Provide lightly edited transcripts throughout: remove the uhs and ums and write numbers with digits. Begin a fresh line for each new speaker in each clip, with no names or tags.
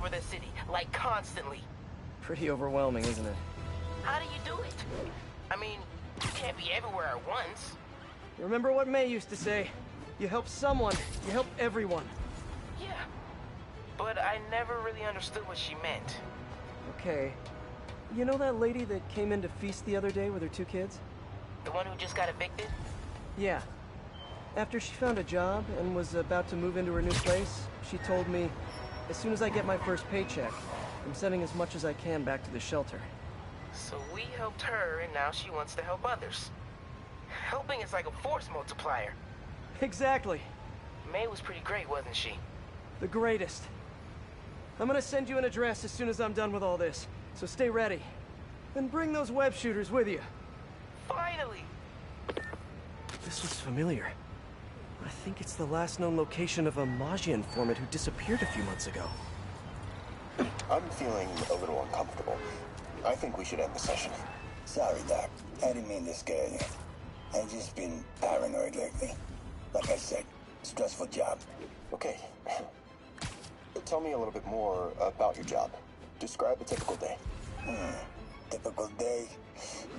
over the city, like constantly.
Pretty overwhelming, isn't it?
How do you do it? I mean, you can't be everywhere at once.
Remember what May used to say? You help someone, you help everyone.
Yeah, but I never really understood what she meant.
Okay. You know that lady that came in to feast the other day with her 2 kids?
The one who just got evicted?
Yeah. After she found a job and was about to move into her new place, she told me, as soon as I get my first paycheck, I'm sending as much as I can back to the shelter.
So we helped her, and now she wants to help others. Helping is like a force multiplier.
Exactly.
May was pretty great, wasn't she?
The greatest. I'm gonna send you an address as soon as I'm done with all this, so stay ready. And bring those web shooters with you.
Finally!
This looks familiar. I think it's the last known location of a Maggia informant who disappeared a few months ago.
I'm feeling a little uncomfortable. I think we should end the session.
Sorry, Doc. I didn't mean to scare you. I've just been paranoid lately. Like I said, stressful job.
Okay. Tell me a little bit more about your job. Describe a typical day.
Typical day?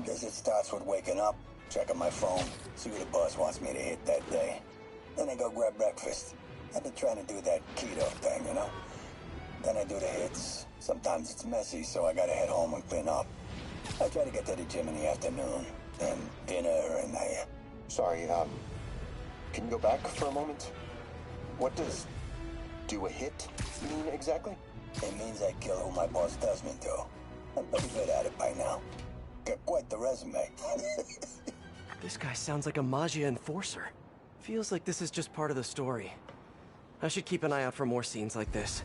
Guess it starts with waking up, checking my phone, see what the boss wants me to hit that day. Then I go grab breakfast. I've been trying to do that keto thing, you know? Then I do the hits. Sometimes it's messy, so I gotta head home and clean up. I try to get to the gym in the afternoon, then dinner, and
Sorry, can you go back for a moment? What does do a hit mean exactly?
It means I kill who my boss tells me to. I'm pretty good at it by now. Got quite the resume.
This guy sounds like a Maggia enforcer. Feels like this is just part of the story. I should keep an eye out for more scenes like this.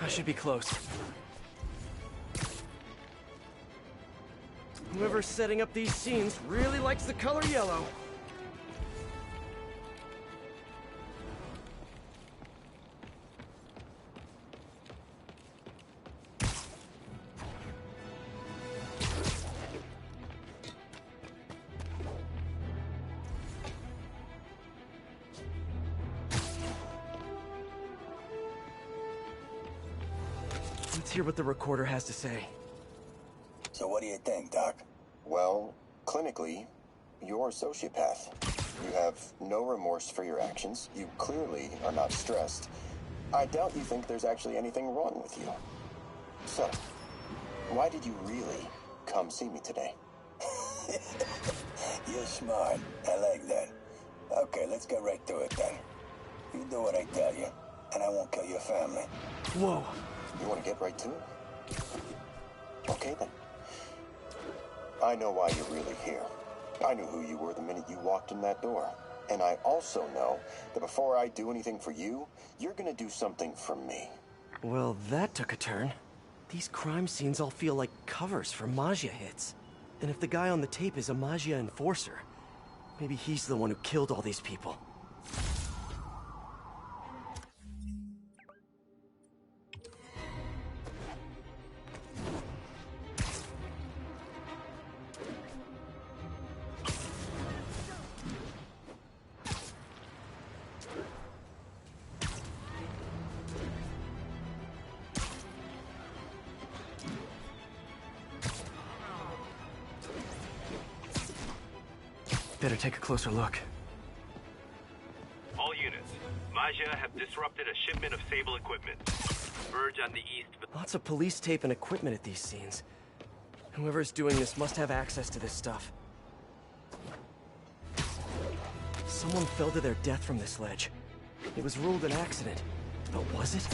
I should be close. Whoever's setting up these scenes really likes the color yellow. Let's hear what the recorder has to say.
So what do you think, Doc?
Well, clinically, you're a sociopath. You have no remorse for your actions. You clearly are not stressed. I doubt you think there's actually anything wrong with you. So, why did you really come see me today?
You're smart. I like that. Okay, let's get right to it then. You do what I tell you, and I won't kill your family.
Whoa.
You want to get right to it? Okay, then. I know why you're really here. I knew who you were the minute you walked in that door. And I also know that before I do anything for you, you're gonna do something for me.
Well, that took a turn. These crime scenes all feel like covers for Maggia hits. And if the guy on the tape is a Maggia enforcer, maybe he's the one who killed all these people. Better take a closer look.
All units, Maggia have disrupted a shipment of Sable equipment. Verge on the east.
Lots of police tape and equipment at these scenes. Whoever's doing this must have access to this stuff. Someone fell to their death from this ledge. It was ruled an accident. But was it?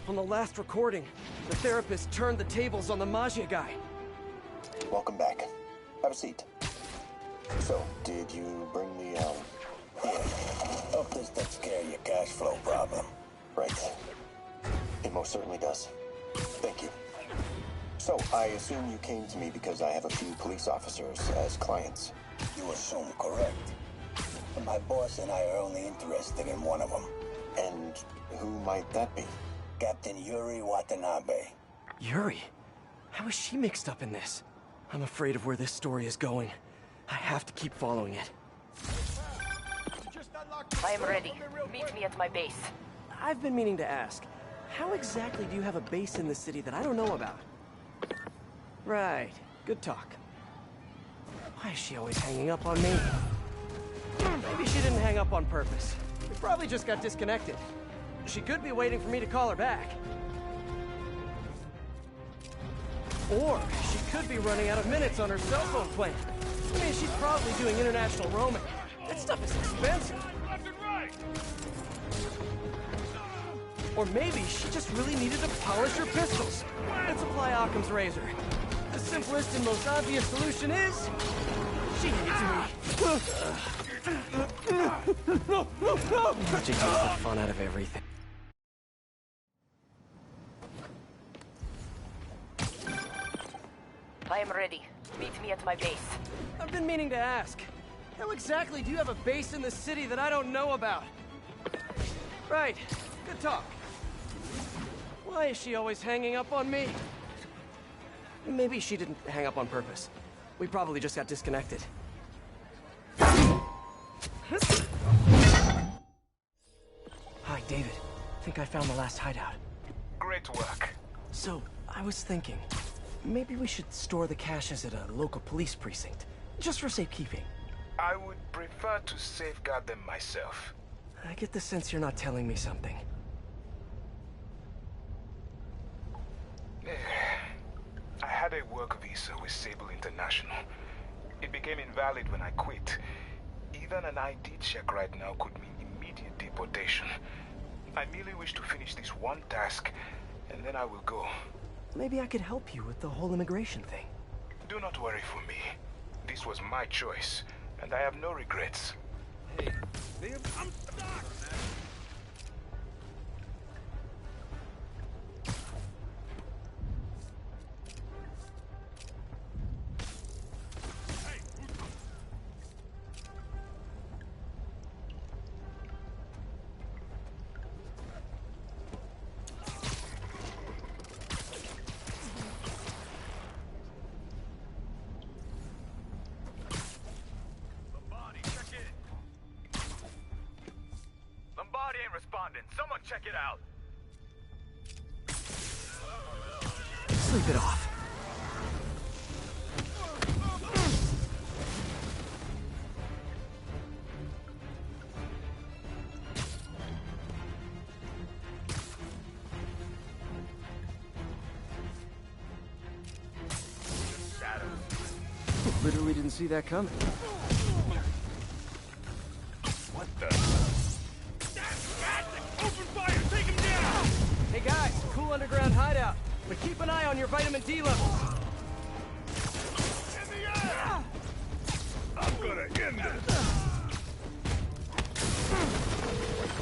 On the last recording, the therapist turned the tables on the Maggia guy.
Welcome back. Have a seat. So, did you bring the,
Yeah. Hope this takes care of your cash flow problem.
Right. It most certainly does. Thank you. So, I assume you came to me because I have a few police officers as clients.
You assume correct. But my boss and I are only interested in one of them.
And who might that be?
Captain Yuri Watanabe.
Yuri? How is she mixed up in this? I'm afraid of where this story is going. I have to keep following it.
I am ready. Meet me at my base.
I've been meaning to ask, how exactly do you have a base in the city that I don't know about? Right. Good talk. Why is she always hanging up on me? Maybe she didn't hang up on purpose. We probably just got disconnected. She could be waiting for me to call her back. Or she could be running out of minutes on her cell phone plan. I mean, she's probably doing international roaming. That stuff is expensive. Or maybe she just really needed to polish her pistols and supply Occam's razor. The simplest and most obvious solution is... she hates me. Magic takes the fun out of everything.
I am ready. Meet me at my base.
I've been meaning to ask, how exactly do you have a base in the city that I don't know about? Right. Good talk. Why is she always hanging up on me? Maybe she didn't hang up on purpose. We probably just got disconnected. Hi, David. Think I found the last hideout.
Great work.
So, I was thinking, maybe we should store the caches at a local police precinct, just for safekeeping.
I would prefer to safeguard them myself.
I get the sense you're not telling me something.
I had a work visa with Sable International. It became invalid when I quit. Even an ID check right now could mean immediate deportation. I merely wish to finish this one task, and then I will go.
Maybe I could help you with the whole immigration thing.
Do not worry for me. This was my choice, and I have no regrets.
Hey, I'm stuck! Responding. Someone check it out.
Sleep it off. Literally didn't see that coming.
What the? Open fire! Take him down!
Hey guys, cool underground hideout, but keep an eye on your vitamin D levels.
In the air! I'm gonna end this!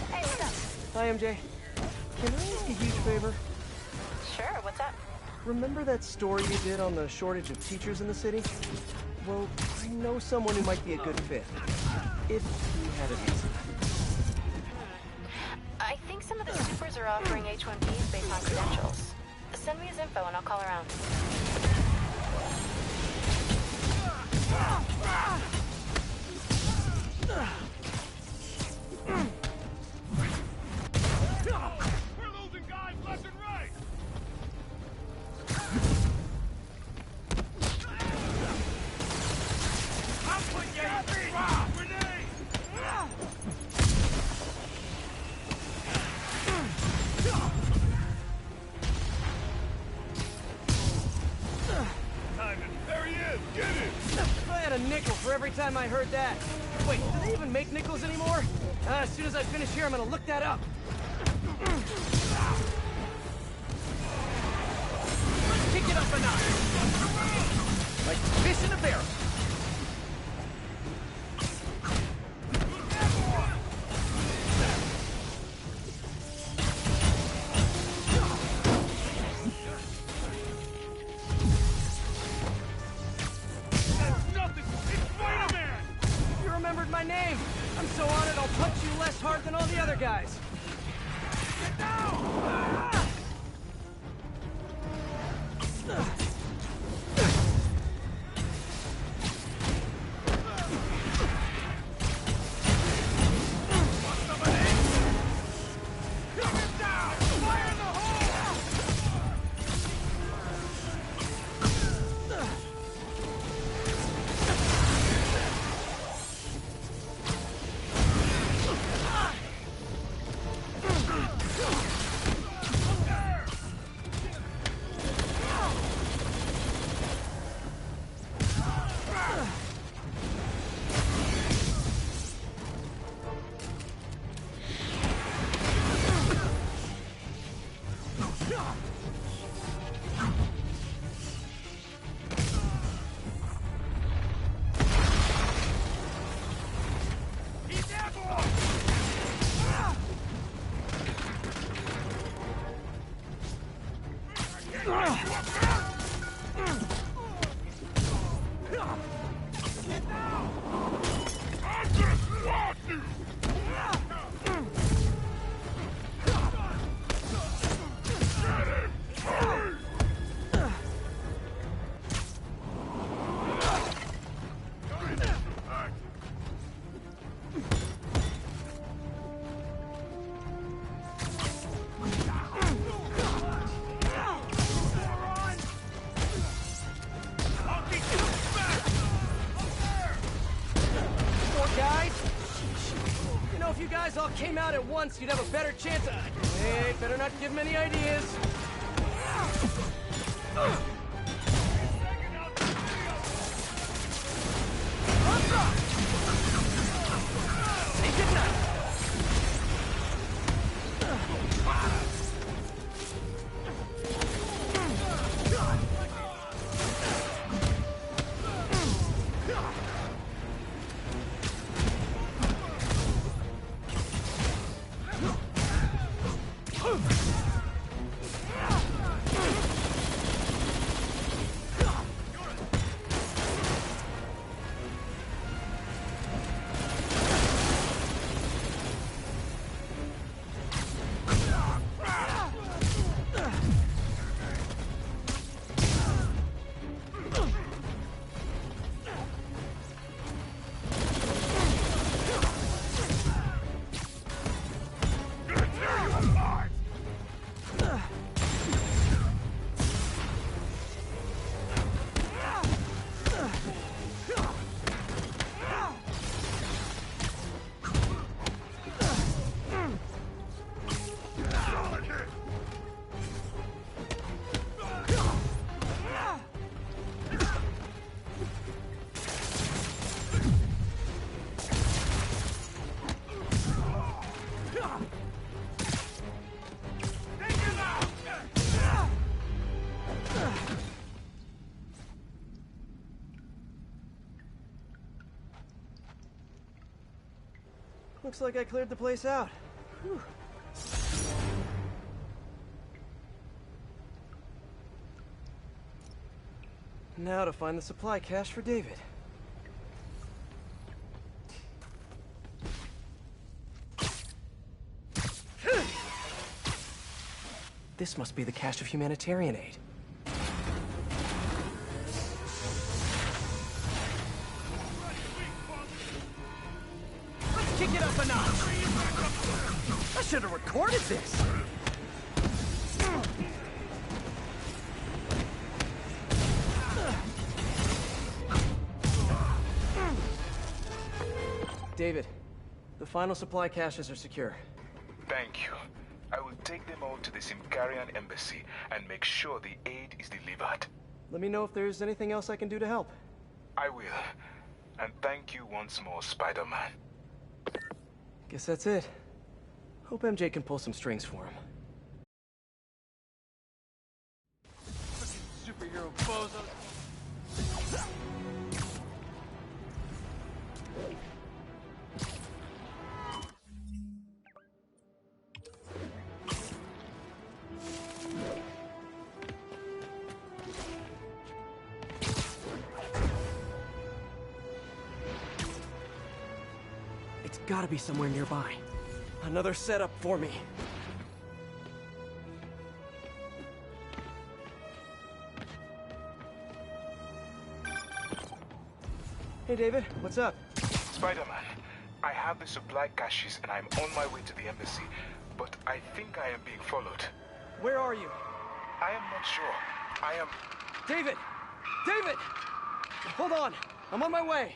Hey, what's up?
Hi, MJ. Can I ask a huge favor?
Sure, what's up?
Remember that story you did on the shortage of teachers in the city? Well, I know someone who might be a good fit. If you had a reason.
I think some of the supers are offering H-1Bs based on credentials. Send me his info and I'll call around.
We're losing guys left and right! I'm putting you in! Grenade! There he is! Get him!
I had a nickel for every time I heard that. Wait, do they even make nickels anymore? As soon as I finish here, I'm gonna look that up. Let's kick it up a notch. Like fish in a barrel. other guys. Get down! Ah! All came out at once, you'd have a better chance of... Hey, better not give him any ideas. Looks like I cleared the place out. Whew. Now to find the supply cache for David. This must be the cache of humanitarian aid. Kick it up a notch. I should have recorded this. David, the final supply caches are secure.
Thank you. I will take them all to the Simkarian embassy and make sure the aid is delivered.
Let me know if there's anything else I can do to help.
I will. And thank you once more, Spider-Man.
Guess that's it. Hope MJ can pull some strings for him. Superhero bozo. It's gotta be somewhere nearby. Another setup for me. Hey, David, what's up?
Spider-Man, I have the supply caches and I'm on my way to the embassy, but I think I am being followed.
Where are you?
I am not sure. I am...
David! David! Hold on, I'm on my way.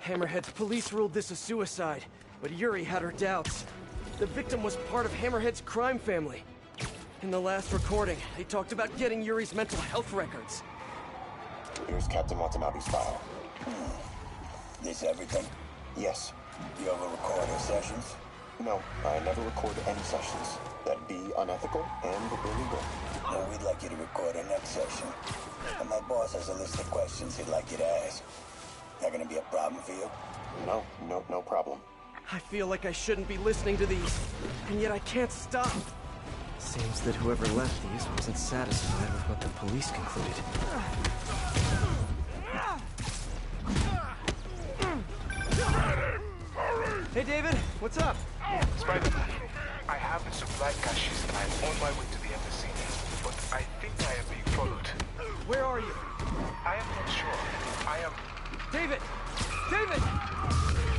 Hammerhead's police ruled this a suicide, but Yuri had her doubts. The victim was part of Hammerhead's crime family. In the last recording, they talked about getting Yuri's mental health records.
Here's Captain Watanabe's file.
This everything?
Yes.
You ever record her sessions?
No, I never record any sessions. That'd be unethical and illegal.
Well, we'd like you to record our next session. And my boss has a list of questions he'd like you to ask. That gonna be a problem for you?
No problem.
I feel like I shouldn't be listening to these, and yet I can't stop. Seems that whoever left these wasn't satisfied with what the police concluded. Hey, David, what's up?
Spider-Man, I have the supply caches and I'm on my way to the embassy, but I think I am being followed.
Where are you?
I am not sure. I am...
David! David!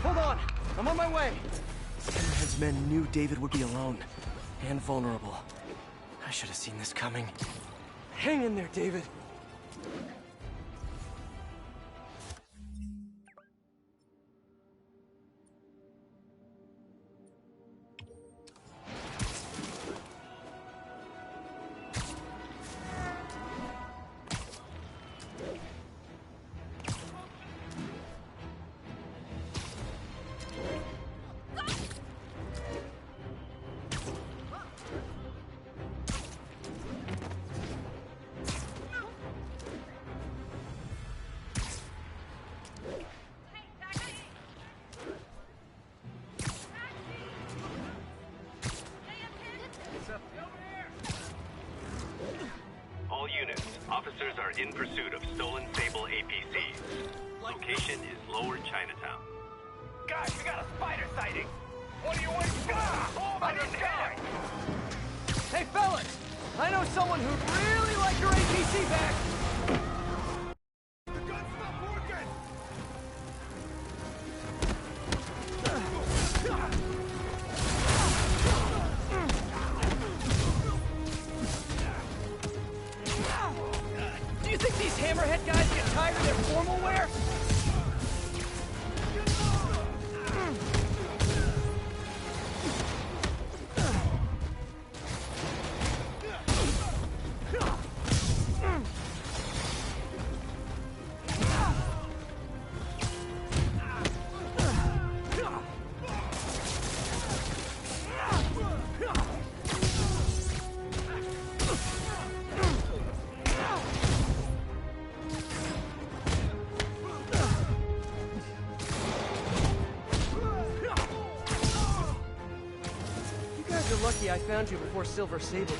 Hold on, I'm on my way. Hammerhead's men knew David would be alone and vulnerable. I should have seen this coming. Hang in there, David.
All units, officers are in pursuit of stolen Sable APCs. Location is Lower Chinatown.
Guys, we got a spider sighting! What are you waiting for? Oh, I didn't hit him!
Hey, fellas! I know someone who'd really like your APC back! Do you think these Hammerhead guys get tired of their formal wear? You're lucky I found you before Silver Sable did.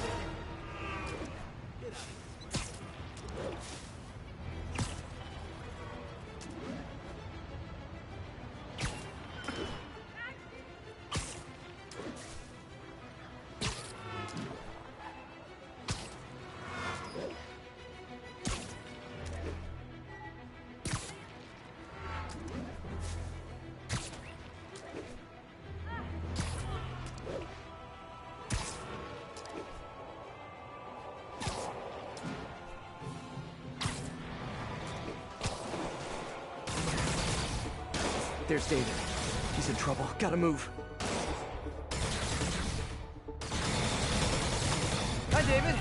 There's David. He's in trouble. Gotta move. Hi, David.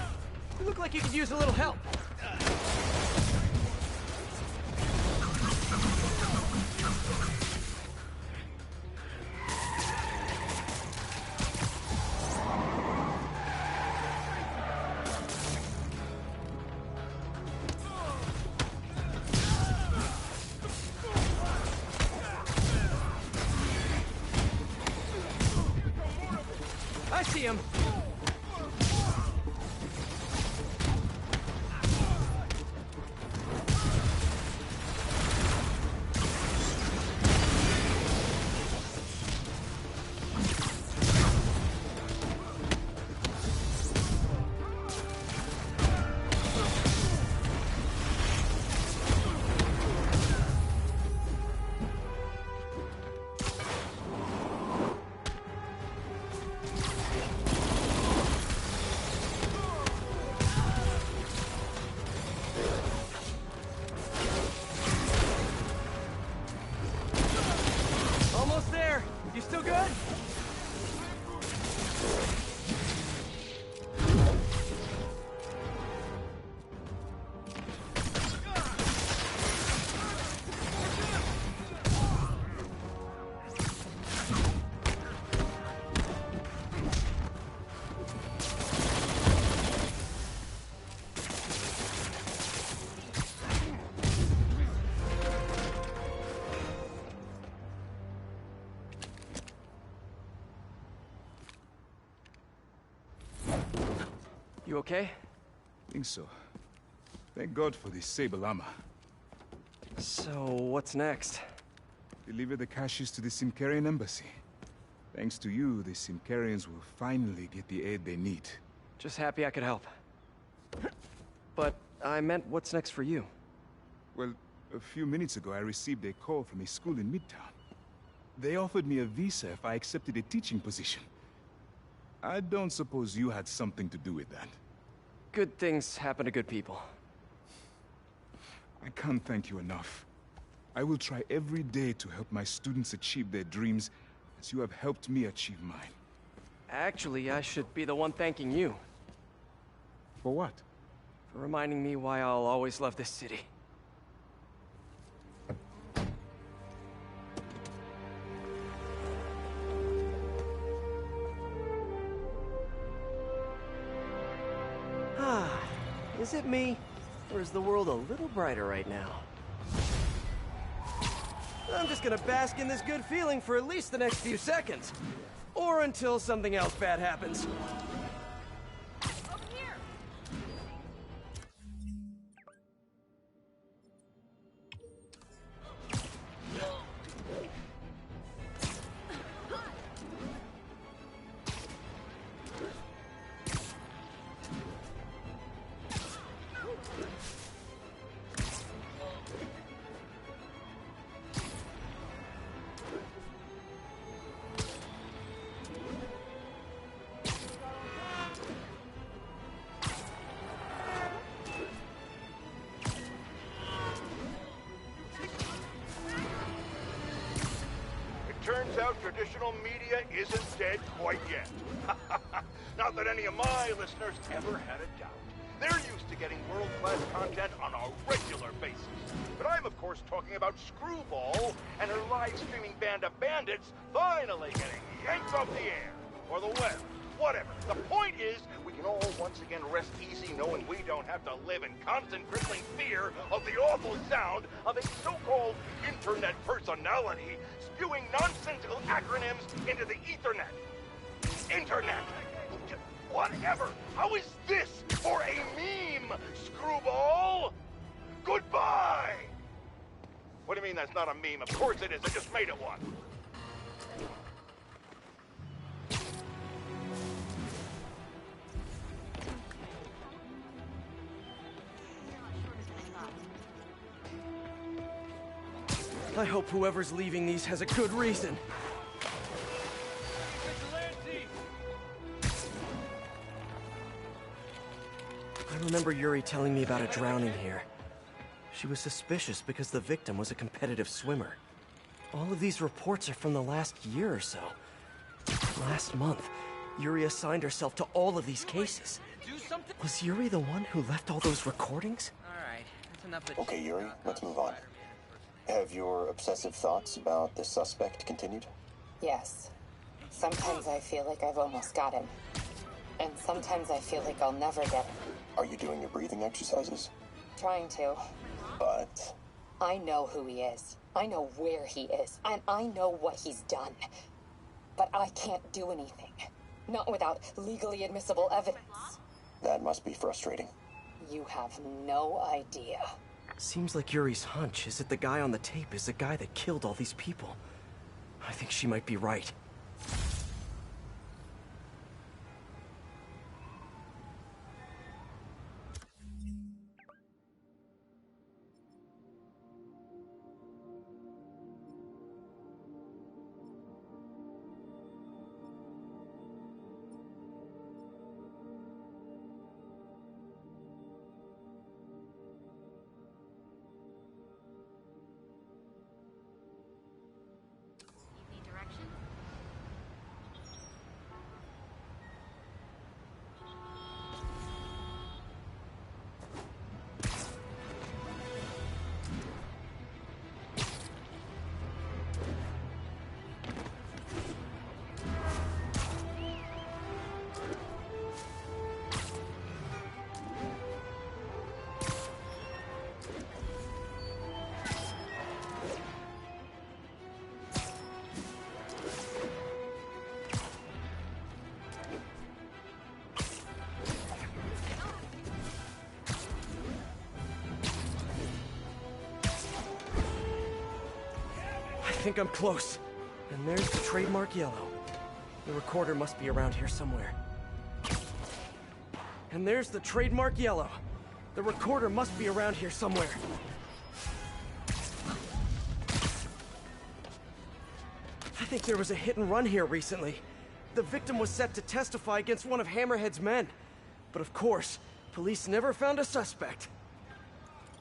You look like you could use a little help. I see him. You okay?
Think so. Thank God for this sable armor.
So, what's next?
Deliver the caches to the Simkarian embassy. Thanks to you, the Simkarians will finally get the aid they need.
Just happy I could help. But I meant what's next for you?
Well, a few minutes ago I received a call from a school in Midtown. They offered me a visa if I accepted a teaching position. I don't suppose you had something to do with that.
Good things happen to good people.
I can't thank you enough. I will try every day to help my students achieve their dreams as you have helped me achieve mine.
Actually, I should be the one thanking you.
For what?
For reminding me why I'll always love this city. Ah, is it me? Or is the world a little brighter right now? I'm just gonna bask in this good feeling for at least the next few seconds. Or until something else bad happens.
Turns out traditional media isn't dead quite yet. Not that any of my listeners ever had a doubt. They're used to getting world-class content on a regular basis. But I'm, of course, talking about Screwball and her live-streaming band of bandits finally getting yanked off the air. Or the web. Whatever. The point is, we can all once again rest easy knowing we don't have to live in constant crippling fear of the awful sound of a so-called internet personality spewing nonsensical acronyms into the Ethernet. Internet! Whatever! How is this for a meme, Screwball? Goodbye! What do you mean that's not a meme? Of course it is. I just made it one.
I hope whoever's leaving these has a good reason. I remember Yuri telling me about a drowning here. She was suspicious because the victim was a competitive swimmer. All of these reports are from the last year or so. Last month, Yuri assigned herself to all of these cases. Was Yuri the one who left all those recordings?
Alright, that's enough of
Okay, Yuri, let's move on. Have your obsessive thoughts about the suspect continued?
Yes. Sometimes I feel like I've almost got him. And sometimes I feel like I'll never get him.
Are you doing your breathing exercises?
Trying to.
But...
I know who he is. I know where he is. And I know what he's done. But I can't do anything. Not without legally admissible evidence.
that must be frustrating.
You have no idea.
Seems like Yuri's hunch is that the guy on the tape is the guy that killed all these people. I think she might be right. think I'm close. And there's the trademark yellow. The recorder must be around here somewhere. And there's the trademark yellow. The recorder must be around here somewhere. I think there was a hit and run here recently. The victim was set to testify against one of Hammerhead's men. But of course, police never found a suspect.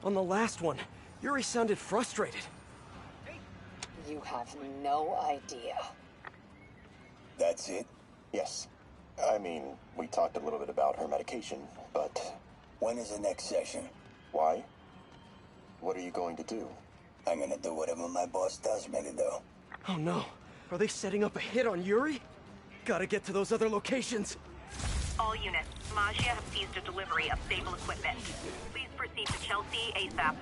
On the last one, Yuri sounded frustrated.
You have no idea.
That's it?
Yes. I mean, we talked a little bit about her medication, but...
When is the next session?
Why? What are you going to do?
I'm gonna do whatever my boss tells me to do.
Oh no. Are they setting up a hit on Yuri? Gotta get to those other locations.
All units, Maggia have seized a delivery of stable equipment. Please proceed to Chelsea ASAP.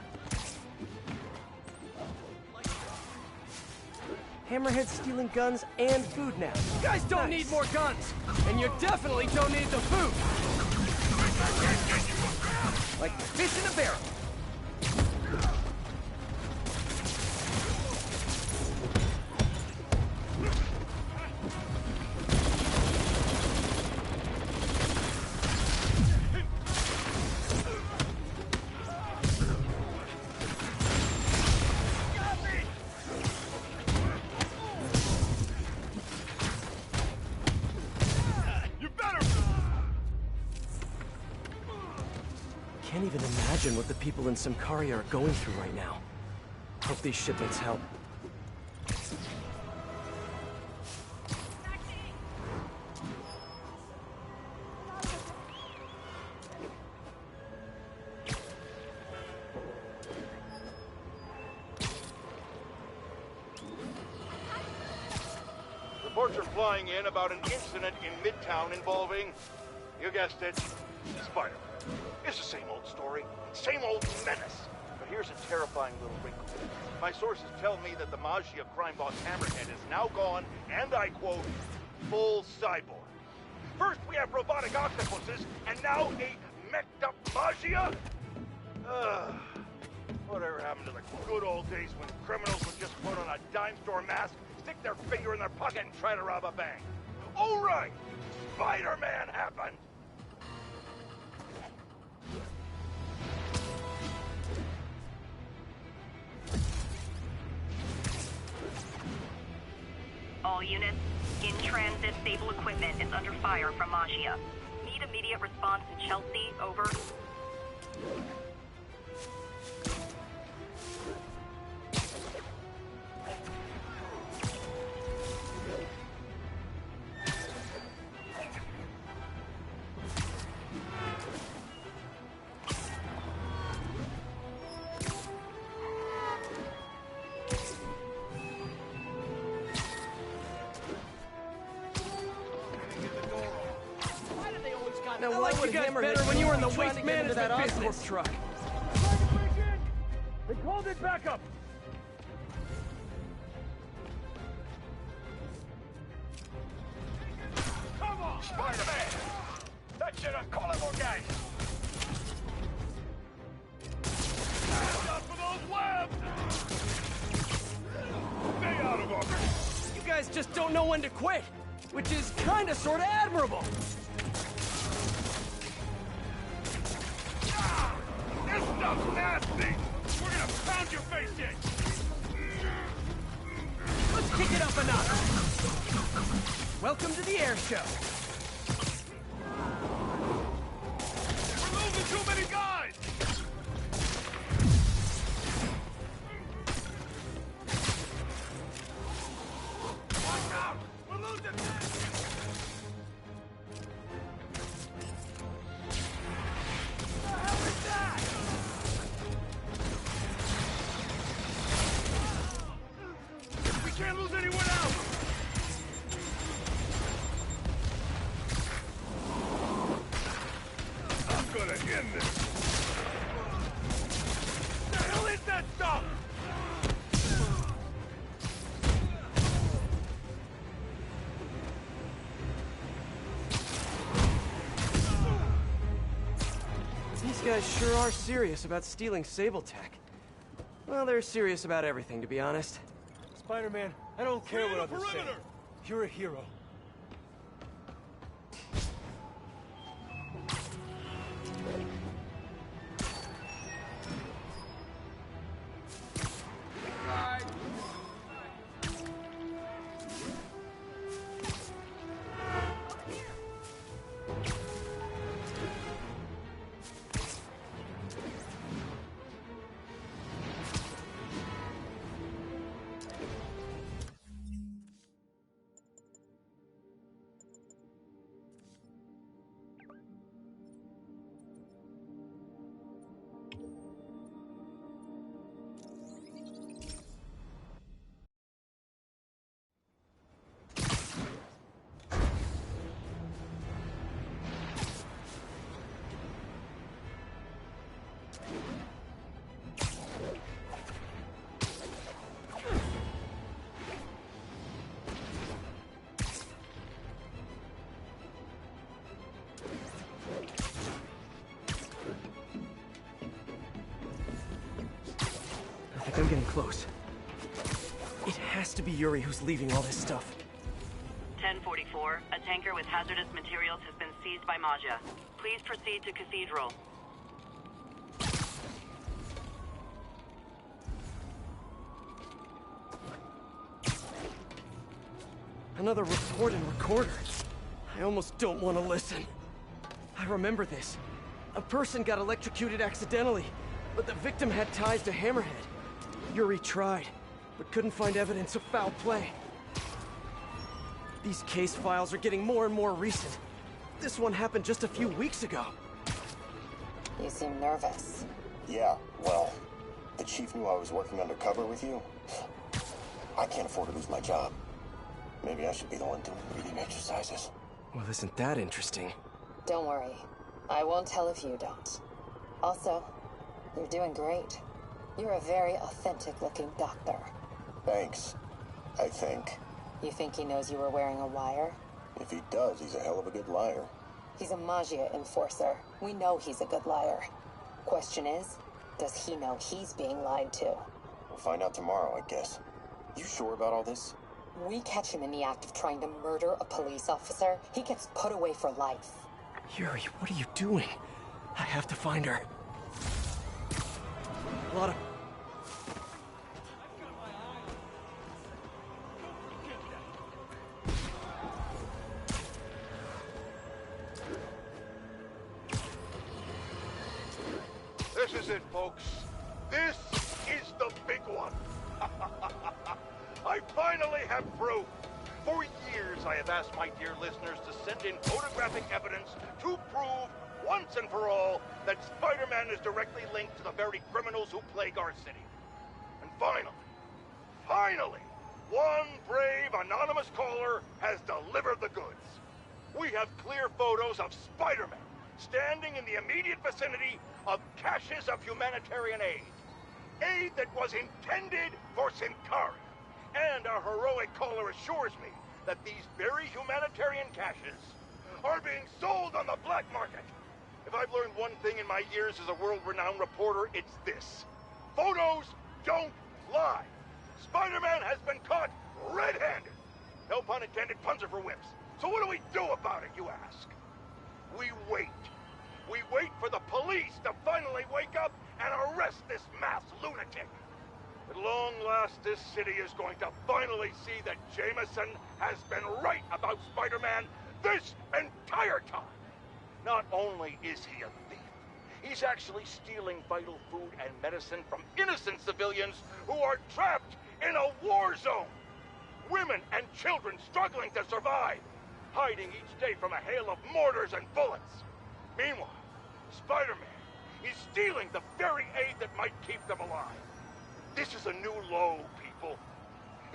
Hammerhead's stealing guns and food now. You guys don't need more guns! And you definitely don't need the food! Like fish in a barrel. Can't even imagine what the people in Symkaria are going through right now. Hope these shipments help.
Reports are flying in about an incident in Midtown involving, you guessed it, Spider. It's the same old story, same old menace. But here's a terrifying little wrinkle. My sources tell me that the Maggia crime boss Hammerhead is now gone, and I quote, full cyborg. First we have robotic octopuses, and now a mech'd up Maggia? Whatever happened to the good old days when criminals would just put on a dime store mask, stick their finger in their pocket, and try to rob a bank? Oh right! Spider-Man happened!
All units, in-transit stable equipment is under fire from Maggia. Need immediate response in Chelsea, over.
Now why would you guys better when you were in the waste management business? Truck.
They called it backup! Come on, Spider-Man! That should have called it more guys! Enough for those webs! Stay out of orbit!
You guys just don't know when to quit, which is kinda sorta admirable.
This stuff's nasty! We're gonna pound your face in!
Let's kick it up a notch. Welcome to the air show.
We're losing too many guys! Watch out! We're losing men! What the hell is that? We can't lose anyone else! I'm gonna end this! The hell is that stuff?
These guys sure are serious about stealing Sable Tech. Well, they're serious about everything, to be honest. Spider-Man, I don't care what others say. You're a hero. I think I'm getting close. It has to be Yuri who's leaving all this stuff.
1044, a tanker with hazardous materials has been seized by Magia. Please proceed to Cathedral.
Another report and recorder. I almost don't want to listen. I remember this. A person got electrocuted accidentally, but the victim had ties to Hammerhead. Yuri tried, but couldn't find evidence of foul play. These case files are getting more and more recent. This one happened just a few weeks ago.
You seem nervous.
Yeah, well, the chief knew I was working undercover with you. I can't afford to lose my job. Maybe I should be the one doing breathing exercises.
Well, isn't that interesting?
Don't worry. I won't tell if you don't. Also, you're doing great. You're a very authentic-looking doctor.
Thanks, I think.
You think he knows you were wearing a wire?
If he does, he's a hell of a good liar.
He's a Magia enforcer. We know he's a good liar. Question is, does he know he's being lied to?
We'll find out tomorrow, I guess. You sure about all this?
We catch him in the act of trying to murder a police officer, he gets put away for life.
Yuri, what are you doing? I have to find her. A lot of...
This is it, folks. This is the big one. I finally have proof. For years, I have asked my dear listeners to send in photographic evidence to prove, once and for all, that Spider-Man is directly linked to the very criminals who plague our city. And finally, one brave anonymous caller has delivered the goods. We have clear photos of Spider-Man standing in the immediate vicinity of caches of humanitarian aid. Aid that was intended for Sincari. And our heroic caller assures me that these very humanitarian caches are being sold on the black market. If I've learned one thing in my years as a world-renowned reporter, it's this. Photos don't lie. Spider-Man has been caught red-handed. No pun intended, puns are for whips. So what do we do about it, you ask? We wait. We wait for the police to finally wake up and arrest this mass lunatic. At long last, this city is going to finally see that Jameson has been right about Spider-Man this entire time. Not only is he a thief, he's actually stealing vital food and medicine from innocent civilians who are trapped in a war zone. Women and children struggling to survive, hiding each day from a hail of mortars and bullets. Meanwhile, Spider-Man is stealing the very aid that might keep them alive. This is a new low, people.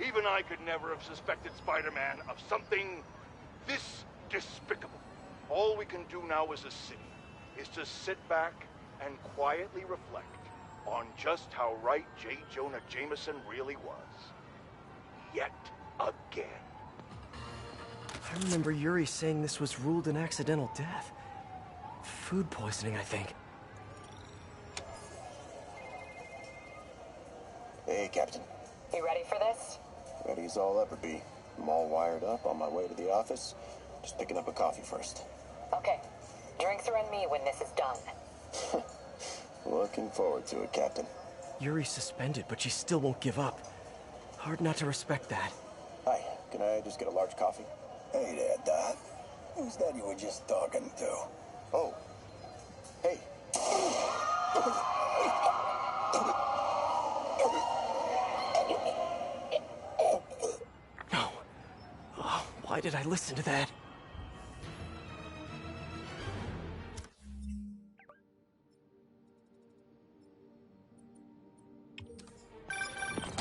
Even I could never have suspected Spider-Man of something this despicable. All we can do now as a city is to sit back and quietly reflect on just how right J. Jonah Jameson really was. Yet again.
I remember Yuri saying this was ruled an accidental death. Food poisoning, I think.
Hey, Captain.
You ready for this?
Ready as I'll ever be. I'm all wired up on my way to the office. Just picking up a coffee first.
Okay. Drinks are on me when this is done.
Looking forward to it, Captain.
Yuri's suspended, but she still won't give up. Hard not to respect that.
Hi, can I just get a large coffee?
Hey there, Dot. Who's that you were just talking to?
Oh. Hey.
No. Oh, why did I listen to that?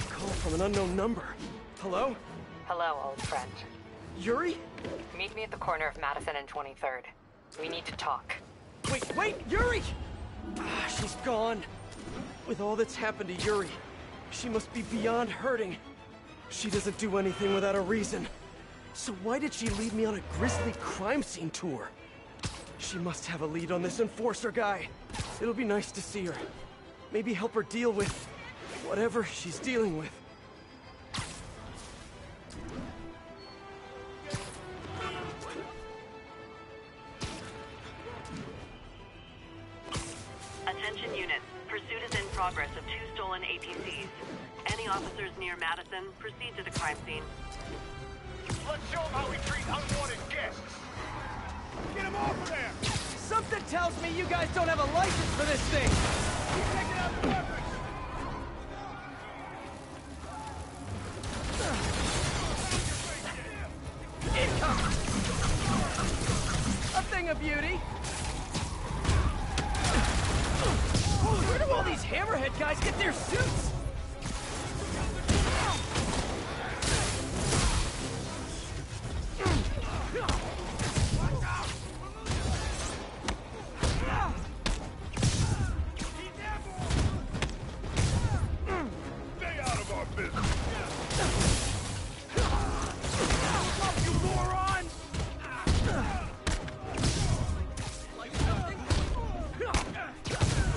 Call from an unknown number. Hello?
Hello, old friend.
Yuri?
Meet me at the corner of Madison and 23rd. We need to talk.
Wait, Yuri! She's gone. With all that's happened to Yuri, she must be beyond hurting. She doesn't do anything without a reason. So why did she lead me on a grisly crime scene tour? She must have a lead on this enforcer guy. It'll be nice to see her. Maybe help her deal with whatever she's dealing with.
Attention units. Pursuit is in progress of 2 stolen APCs. Any officers near Madison, proceed to the crime scene.
Let's show them how we treat unwanted guests. Get them off of there!
Something tells me you guys don't have a license for this thing!
Keep taking out the weapons!
A thing of beauty! Where do all these hammerhead guys get their suits?
Stay out of our business!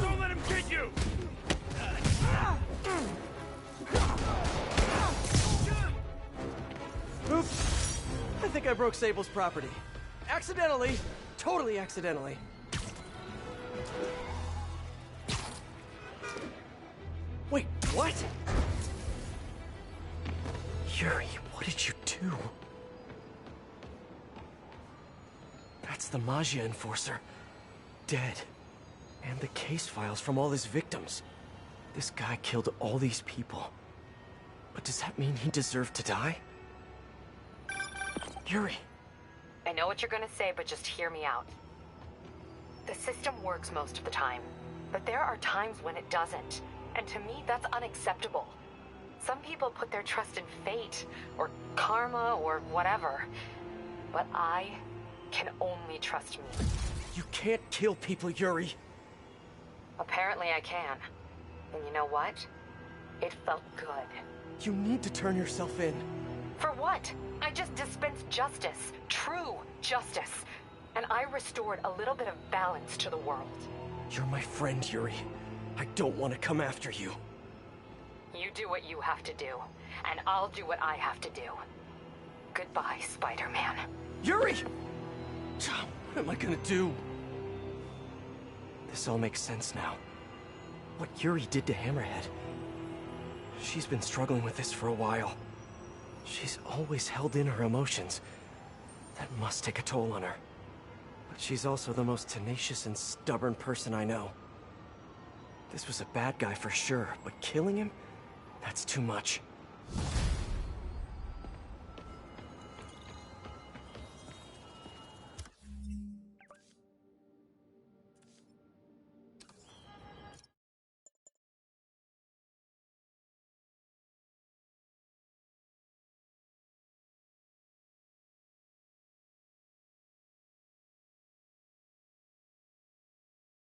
Don't let him get you!
Oops. I think I broke Sable's property. Accidentally. Totally accidentally. Wait, what? Yuri, what did you do? That's the Magia enforcer. Dead. And the case files from all his victims. This guy killed all these people. But does that mean he deserved to die? Yuri.
I know what you're gonna say, but just hear me out. The system works most of the time, but there are times when it doesn't. And to me, that's unacceptable. Some people put their trust in fate, or karma, or whatever. But I can only trust me.
You can't kill people, Yuri.
Apparently I can. And you know what? It felt good.
You need to turn yourself in.
For what? I just dispensed justice. True justice. And I restored a little bit of balance to the world.
You're my friend, Yuri. I don't want to come after you.
You do what you have to do, and I'll do what I have to do. Goodbye, Spider-Man.
Yuri! What am I gonna do? This all makes sense now. What Yuri did to Hammerhead. She's been struggling with this for a while. She's always held in her emotions. That must take a toll on her. But she's also the most tenacious and stubborn person I know. This was a bad guy for sure, but killing him? That's too much.